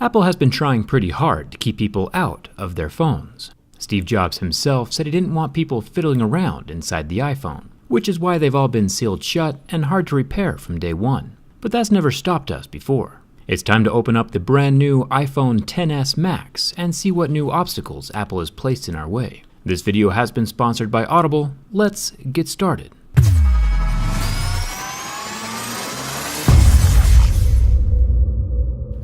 Apple has been trying pretty hard to keep people out of their phones. Steve Jobs himself said he didn't want people fiddling around inside the iPhone, which is why they've all been sealed shut and hard to repair from day one. But that's never stopped us before. It's time to open up the brand new iPhone XS Max and see what new obstacles Apple has placed in our way. This video has been sponsored by Audible. Let's get started.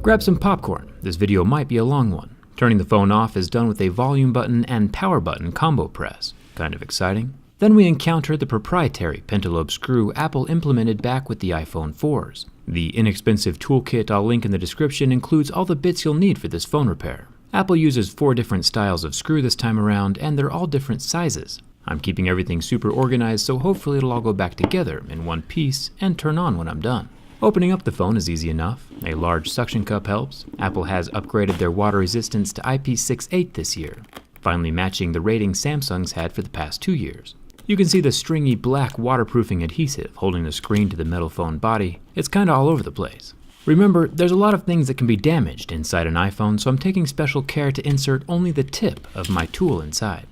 Grab some popcorn. This video might be a long one. Turning the phone off is done with a volume button and power button combo press. Kind of exciting. Then we encounter the proprietary pentalobe screw Apple implemented back with the iPhone 4s. The inexpensive toolkit I'll link in the description includes all the bits you'll need for this phone repair. Apple uses 4 different styles of screw this time around, and they're all different sizes. I'm keeping everything super organized, so hopefully it'll all go back together in one piece and turn on when I'm done. Opening up the phone is easy enough. A large suction cup helps. Apple has upgraded their water resistance to IP68 this year, finally matching the rating Samsung's had for the past 2 years. You can see the stringy black waterproofing adhesive holding the screen to the metal phone body. It's kinda all over the place. Remember, there's a lot of things that can be damaged inside an iPhone, so I'm taking special care to insert only the tip of my tool inside.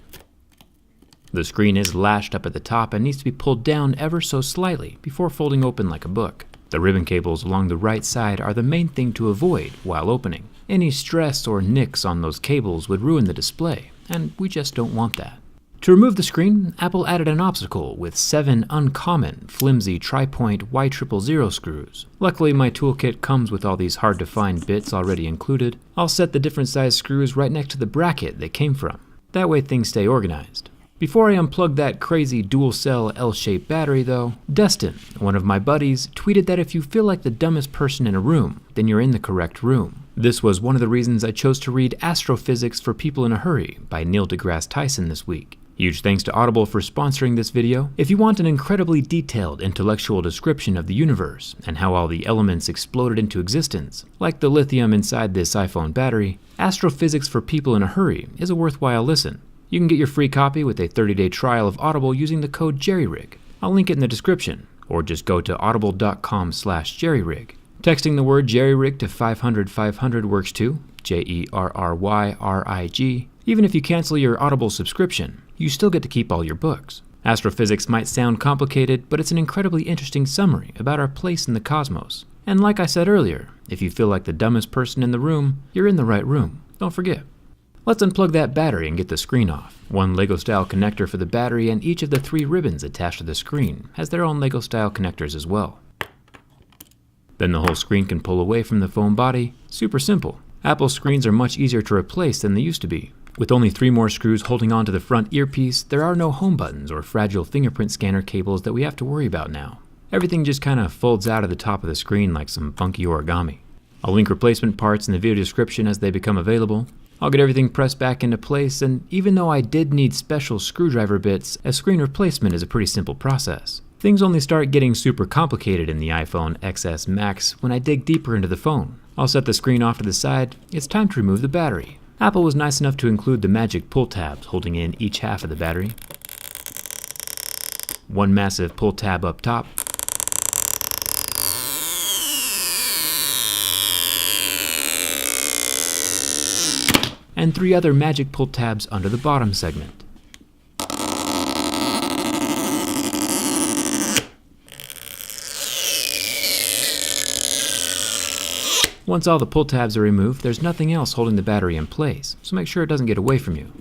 The screen is lashed up at the top and needs to be pulled down ever so slightly before folding open like a book. The ribbon cables along the right side are the main thing to avoid while opening. Any stress or nicks on those cables would ruin the display, and we just don't want that. To remove the screen, Apple added an obstacle with 7 uncommon, flimsy tri-point Y000 screws. Luckily, my toolkit comes with all these hard-to-find bits already included. I'll set the different size screws right next to the bracket they came from. That way things stay organized. Before I unplug that crazy dual-cell L-shaped battery though, Dustin, one of my buddies, tweeted that if you feel like the dumbest person in a room, then you're in the correct room. This was one of the reasons I chose to read Astrophysics for People in a Hurry by Neil deGrasse Tyson this week. Huge thanks to Audible for sponsoring this video. If you want an incredibly detailed intellectual description of the universe and how all the elements exploded into existence, like the lithium inside this iPhone battery, Astrophysics for People in a Hurry is a worthwhile listen. You can get your free copy with a 30-day trial of Audible using the code JERRYRIG. I'll link it in the description, or just go to audible.com/jerryrig. Texting the word JERRYRIG to 500-500 works too, JERRYRIG. Even if you cancel your Audible subscription, you still get to keep all your books. Astrophysics might sound complicated, but it's an incredibly interesting summary about our place in the cosmos. And like I said earlier, if you feel like the dumbest person in the room, you're in the right room. Don't forget. Let's unplug that battery and get the screen off. One Lego-style connector for the battery, and each of the 3 ribbons attached to the screen has their own Lego-style connectors as well. Then the whole screen can pull away from the phone body. Super simple. Apple's screens are much easier to replace than they used to be. With only 3 more screws holding onto the front earpiece, there are no home buttons or fragile fingerprint scanner cables that we have to worry about now. Everything just kinda folds out of the top of the screen like some funky origami. I'll link replacement parts in the video description as they become available. I'll get everything pressed back into place, and even though I did need special screwdriver bits, a screen replacement is a pretty simple process. Things only start getting super complicated in the iPhone XS Max when I dig deeper into the phone. I'll set the screen off to the side. It's time to remove the battery. Apple was nice enough to include the magic pull tabs holding in each half of the battery. One massive pull tab up top. And 3 other magic pull tabs under the bottom segment. Once all the pull tabs are removed, there's nothing else holding the battery in place, so make sure it doesn't get away from you.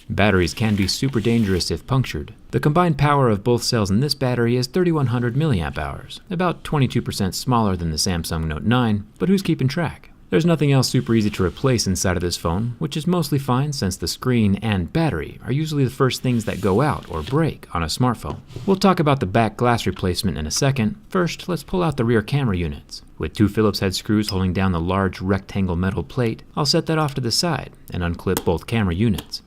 Batteries can be super dangerous if punctured. The combined power of both cells in this battery is 3100 mAh, about 22% smaller than the Samsung Note 9, but who's keeping track? There's nothing else super easy to replace inside of this phone, which is mostly fine since the screen and battery are usually the first things that go out or break on a smartphone. We'll talk about the back glass replacement in a second. First, let's pull out the rear camera units. With 2 Phillips head screws holding down the large rectangle metal plate, I'll set that off to the side and unclip both camera units.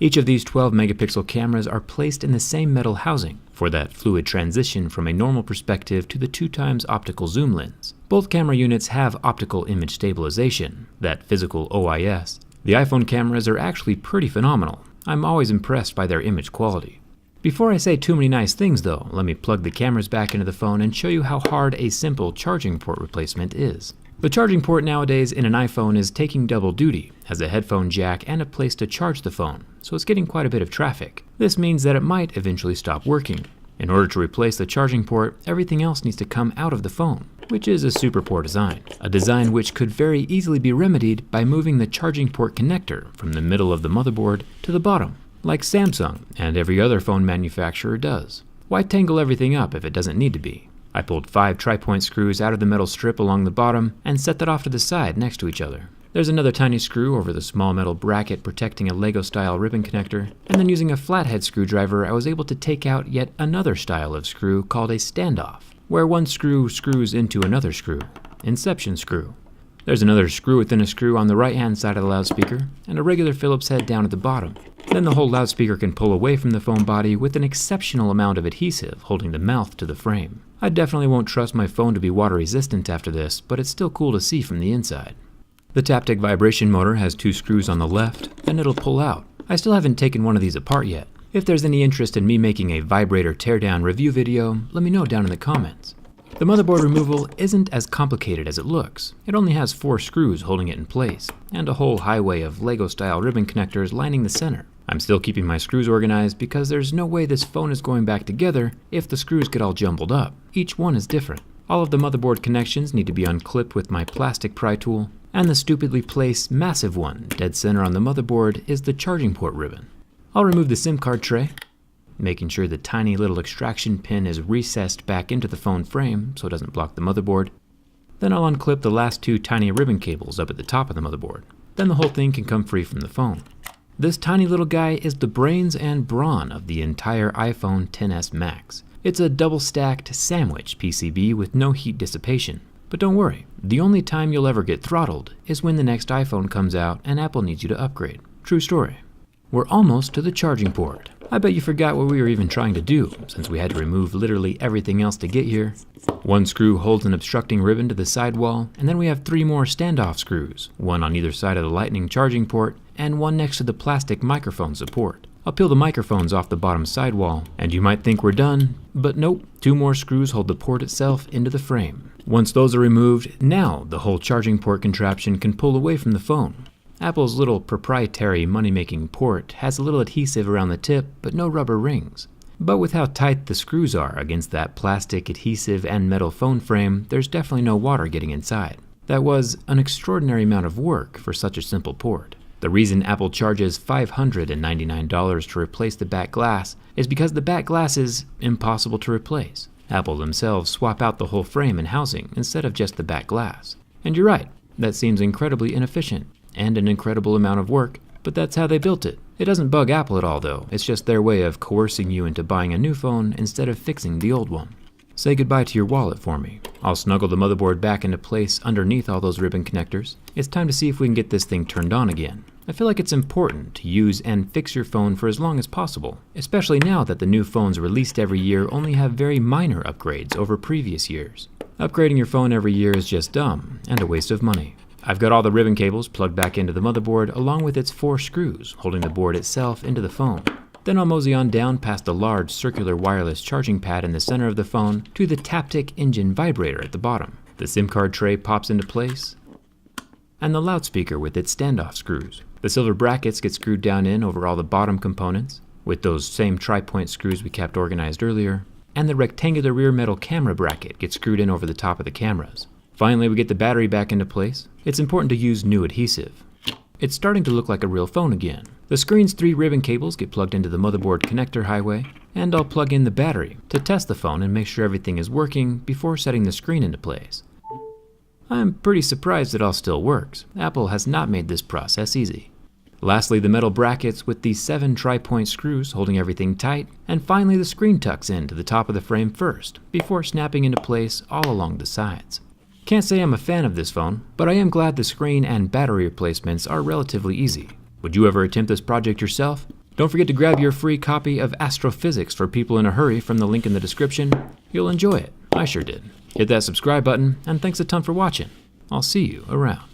Each of these 12 megapixel cameras are placed in the same metal housing for that fluid transition from a normal perspective to the 2x optical zoom lens. Both camera units have optical image stabilization, that physical OIS. The iPhone cameras are actually pretty phenomenal. I'm always impressed by their image quality. Before I say too many nice things though, let me plug the cameras back into the phone and show you how hard a simple charging port replacement is. The charging port nowadays in an iPhone is taking double duty, has a headphone jack and a place to charge the phone, so it's getting quite a bit of traffic. This means that it might eventually stop working. In order to replace the charging port, everything else needs to come out of the phone, which is a super poor design. A design which could very easily be remedied by moving the charging port connector from the middle of the motherboard to the bottom, like Samsung and every other phone manufacturer does. Why tangle everything up if it doesn't need to be? I pulled 5 tri-point screws out of the metal strip along the bottom and set that off to the side next to each other. There's another tiny screw over the small metal bracket protecting a Lego-style ribbon connector, and then using a flathead screwdriver I was able to take out yet another style of screw called a standoff, where one screw screws into another screw, inception screw. There's another screw within a screw on the right-hand side of the loudspeaker, and a regular Phillips head down at the bottom. Then the whole loudspeaker can pull away from the phone body with an exceptional amount of adhesive holding the mouth to the frame. I definitely won't trust my phone to be water resistant after this, but it's still cool to see from the inside. The Taptic vibration motor has 2 screws on the left, and it'll pull out. I still haven't taken one of these apart yet. If there's any interest in me making a vibrator teardown review video, let me know down in the comments. The motherboard removal isn't as complicated as it looks. It only has 4 screws holding it in place, and a whole highway of Lego-style ribbon connectors lining the center. I'm still keeping my screws organized because there's no way this phone is going back together if the screws get all jumbled up. Each one is different. All of the motherboard connections need to be unclipped with my plastic pry tool, and the stupidly placed massive one dead center on the motherboard is the charging port ribbon. I'll remove the SIM card tray, making sure the tiny little extraction pin is recessed back into the phone frame so it doesn't block the motherboard. Then I'll unclip the last 2 tiny ribbon cables up at the top of the motherboard. Then the whole thing can come free from the phone. This tiny little guy is the brains and brawn of the entire iPhone XS Max. It's a double-stacked sandwich PCB with no heat dissipation. But don't worry, the only time you'll ever get throttled is when the next iPhone comes out and Apple needs you to upgrade. True story. We're almost to the charging port. I bet you forgot what we were even trying to do, since we had to remove literally everything else to get here. 1 screw holds an obstructing ribbon to the sidewall, and then we have 3 more standoff screws, 1 on either side of the Lightning charging port, and 1 next to the plastic microphone support. I'll peel the microphones off the bottom sidewall, and you might think we're done, but nope, 2 more screws hold the port itself into the frame. Once those are removed, now the whole charging port contraption can pull away from the phone. Apple's little proprietary money-making port has a little adhesive around the tip, but no rubber rings. But with how tight the screws are against that plastic adhesive and metal phone frame, there's definitely no water getting inside. That was an extraordinary amount of work for such a simple port. The reason Apple charges $599 to replace the back glass is because the back glass is impossible to replace. Apple themselves swap out the whole frame and housing instead of just the back glass. And you're right, that seems incredibly inefficient and an incredible amount of work, but that's how they built it. It doesn't bug Apple at all though, it's just their way of coercing you into buying a new phone instead of fixing the old one. Say goodbye to your wallet for me. I'll snuggle the motherboard back into place underneath all those ribbon connectors. It's time to see if we can get this thing turned on again. I feel like it's important to use and fix your phone for as long as possible, especially now that the new phones released every year only have very minor upgrades over previous years. Upgrading your phone every year is just dumb and a waste of money. I've got all the ribbon cables plugged back into the motherboard along with its 4 screws holding the board itself into the phone. Then I'll mosey on down past the large circular wireless charging pad in the center of the phone to the Taptic engine vibrator at the bottom. The SIM card tray pops into place, and the loudspeaker with its standoff screws. The silver brackets get screwed down in over all the bottom components, with those same tri-point screws we kept organized earlier, and the rectangular rear metal camera bracket gets screwed in over the top of the cameras. Finally, we get the battery back into place. It's important to use new adhesive. It's starting to look like a real phone again. The screen's 3 ribbon cables get plugged into the motherboard connector highway, and I'll plug in the battery to test the phone and make sure everything is working before setting the screen into place. I'm pretty surprised it all still works. Apple has not made this process easy. Lastly, the metal brackets with the 7 tri-point screws holding everything tight, and finally the screen tucks in to the top of the frame first, before snapping into place all along the sides. Can't say I'm a fan of this phone, but I am glad the screen and battery replacements are relatively easy. Would you ever attempt this project yourself? Don't forget to grab your free copy of Astrophysics for People in a Hurry from the link in the description. You'll enjoy it. I sure did. Hit that subscribe button, and thanks a ton for watching. I'll see you around.